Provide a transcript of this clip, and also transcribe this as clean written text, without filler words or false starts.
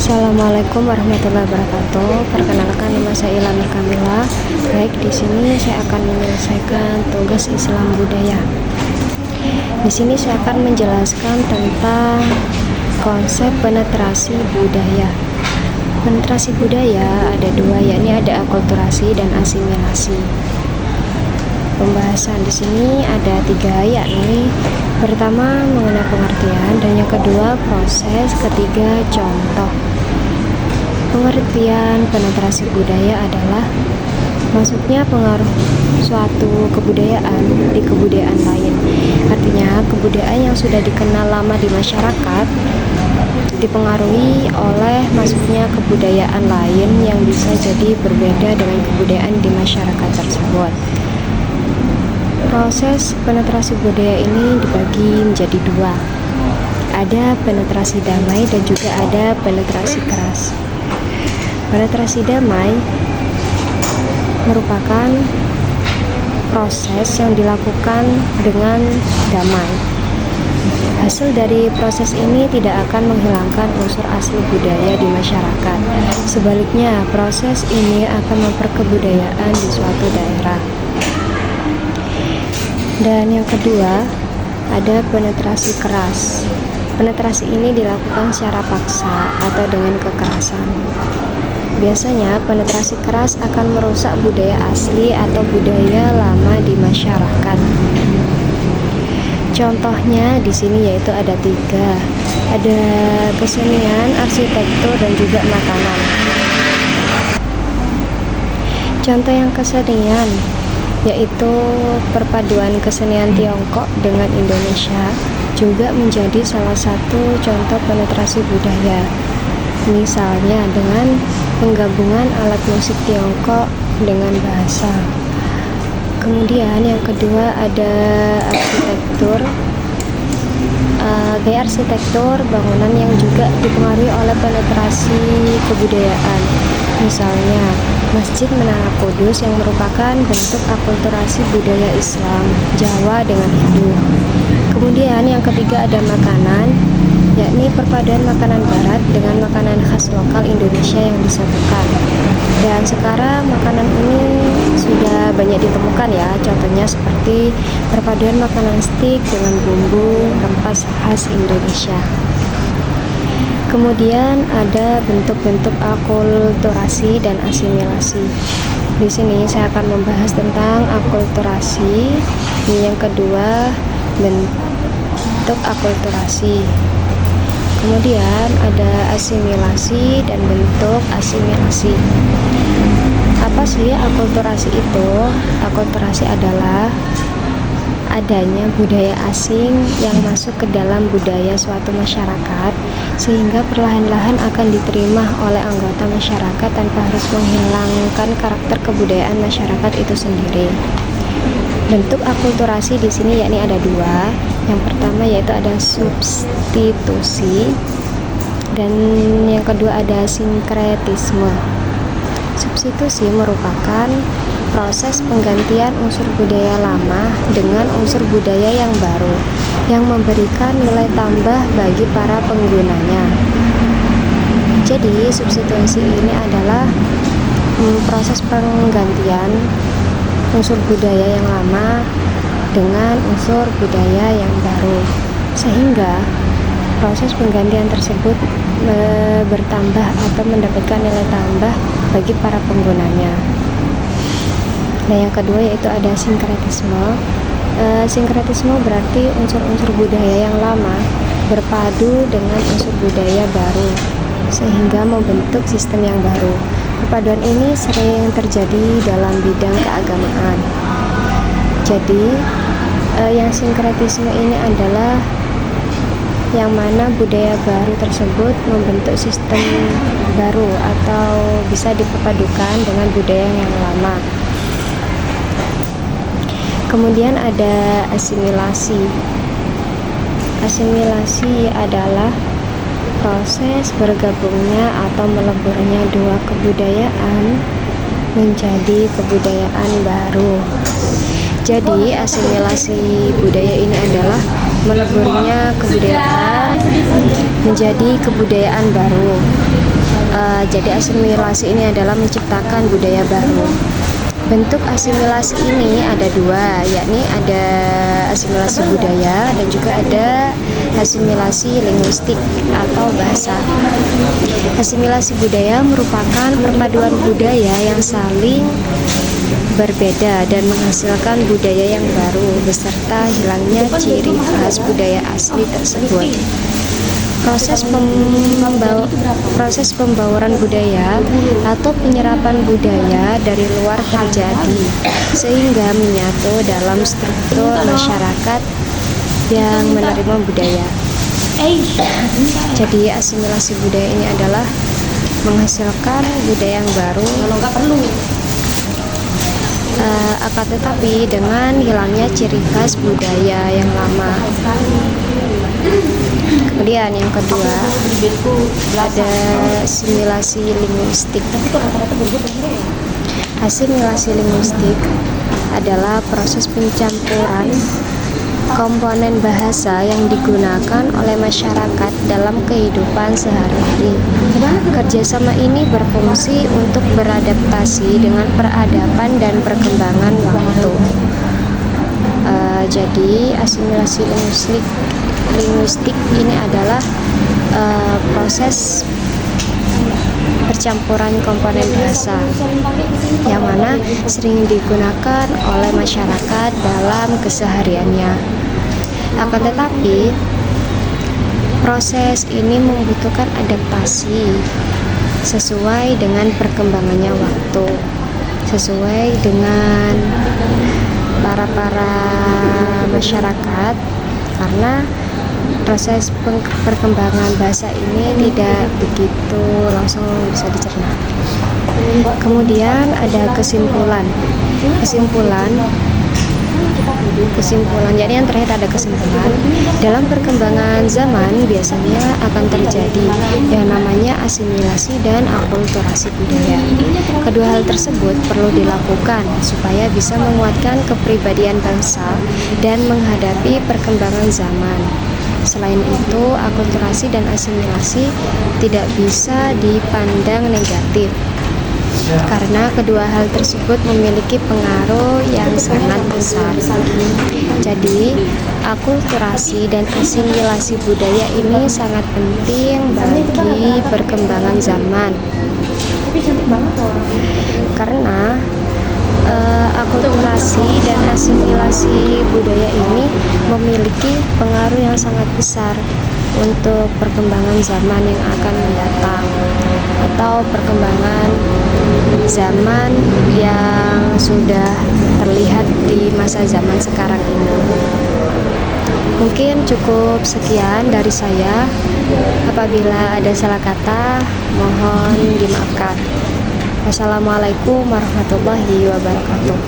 Assalamualaikum warahmatullahi wabarakatuh. Perkenalkan, nama saya Ilham Kamila. Baik, di sini saya akan menyelesaikan tugas Islam budaya. Di sini saya akan menjelaskan tentang konsep penetrasi budaya. Penetrasi budaya ada dua, yakni ada akulturasi dan asimilasi. Pembahasan di sini ada tiga, yakni pertama mengenai pengertian, dan yang kedua proses, ketiga contoh. Pengertian penetrasi budaya adalah masuknya pengaruh suatu kebudayaan di kebudayaan lain. Artinya kebudayaan yang sudah dikenal lama di masyarakat dipengaruhi oleh masuknya kebudayaan lain yang bisa jadi berbeda dengan kebudayaan di masyarakat tersebut. Proses penetrasi budaya ini dibagi menjadi dua. Ada penetrasi damai dan juga ada penetrasi keras. Penetrasi damai merupakan proses yang dilakukan dengan damai. Hasil dari proses ini tidak akan menghilangkan unsur asli budaya di masyarakat. Sebaliknya, proses ini akan memperkebudayaan di suatu daerah. Dan yang kedua, ada penetrasi keras. Penetrasi ini dilakukan secara paksa atau dengan kekerasan. Biasanya penetrasi keras akan merusak budaya asli atau budaya lama di masyarakat. Contohnya di sini yaitu ada tiga. Ada kesenian, arsitektur, dan juga makanan. Contoh yang kesenian yaitu perpaduan kesenian Tiongkok dengan Indonesia juga menjadi salah satu contoh penetrasi budaya. Misalnya dengan penggabungan alat musik Tiongkok dengan bahasa. Kemudian yang kedua ada arsitektur. Gaya arsitektur bangunan yang juga dipengaruhi oleh penetrasi kebudayaan. Misalnya Masjid Menara Kudus yang merupakan bentuk akulturasi budaya Islam Jawa dengan Hindu. Kemudian yang ketiga ada makanan, yakni perpaduan makanan barat dengan makanan khas lokal Indonesia yang disatukan. Dan sekarang makanan ini sudah banyak ditemukan ya, contohnya seperti perpaduan makanan stik dengan bumbu rempah khas Indonesia. Kemudian ada bentuk-bentuk akulturasi dan asimilasi. Di sini saya akan membahas tentang akulturasi. Yang kedua, bentuk akulturasi. Kemudian ada asimilasi dan bentuk asimilasi. Apa sih akulturasi itu? Akulturasi adalah adanya budaya asing yang masuk ke dalam budaya suatu masyarakat sehingga perlahan-lahan akan diterima oleh anggota masyarakat tanpa harus menghilangkan karakter kebudayaan masyarakat itu sendiri. Bentuk akulturasi di sini yakni ada dua. Yang pertama yaitu ada substitusi dan yang kedua ada sinkretisme. Substitusi merupakan proses penggantian unsur budaya lama dengan unsur budaya yang baru yang memberikan nilai tambah bagi para penggunanya. Jadi substitusi ini adalah proses penggantian unsur budaya yang lama dengan unsur budaya yang baru, sehingga proses penggantian tersebut bertambah atau mendapatkan nilai tambah bagi para penggunanya. Nah, yang kedua yaitu ada sinkretisme. Sinkretisme berarti unsur-unsur budaya yang lama berpadu dengan unsur budaya baru sehingga membentuk sistem yang baru. Perpaduan ini sering terjadi dalam bidang keagamaan. Jadi yang sinkretisme ini adalah yang mana budaya baru tersebut membentuk sistem baru atau bisa diperpadukan dengan budaya yang lama. Kemudian ada asimilasi. Asimilasi adalah proses bergabungnya atau meleburnya dua kebudayaan menjadi kebudayaan baru. Jadi asimilasi budaya ini adalah meleburnya kebudayaan menjadi kebudayaan baru. Jadi asimilasi ini adalah menciptakan budaya baru. Bentuk asimilasi ini ada dua, yakni ada asimilasi budaya dan juga ada asimilasi linguistik atau bahasa. Asimilasi budaya merupakan perpaduan budaya yang saling berbeda dan menghasilkan budaya yang baru beserta hilangnya ciri khas budaya asli tersebut. Proses pembauran budaya atau penyerapan budaya dari luar terjadi sehingga menyatu dalam struktur masyarakat yang menerima budaya. Jadi asimilasi budaya ini adalah menghasilkan budaya yang baru, akan tetapi dengan hilangnya ciri khas budaya yang lama. Kemudian yang kedua ada asimilasi linguistik. Asimilasi linguistik adalah proses pencampuran komponen bahasa yang digunakan oleh masyarakat dalam kehidupan sehari-hari. Kerjasama ini berfungsi untuk beradaptasi dengan peradaban dan perkembangan waktu. Jadi asimilasi linguistik ini adalah proses percampuran komponen bahasa yang mana sering digunakan oleh masyarakat dalam kesehariannya. Akan tetapi proses ini membutuhkan adaptasi sesuai dengan perkembangannya waktu, sesuai dengan para masyarakat, karena proses perkembangan bahasa ini tidak begitu langsung bisa dicerna. Kemudian ada kesimpulan. Jadi yang terakhir ada kesimpulan. Dalam perkembangan zaman biasanya akan terjadi yang namanya asimilasi dan akulturasi budaya. Kedua hal tersebut perlu dilakukan supaya bisa menguatkan kepribadian bangsa dan menghadapi perkembangan zaman. Selain itu, akulturasi dan asimilasi tidak bisa dipandang negatif karena kedua hal tersebut memiliki pengaruh yang sangat besar. Jadi, akulturasi dan asimilasi budaya ini sangat penting bagi perkembangan zaman. Karena akulturasi dan asimilasi budaya ini memiliki pengaruh yang sangat besar untuk perkembangan zaman yang akan mendatang atau perkembangan zaman yang sudah terlihat di masa zaman sekarang ini. Mungkin cukup sekian dari saya. Apabila ada salah kata, mohon dimaafkan. Wassalamualaikum warahmatullahi wabarakatuh.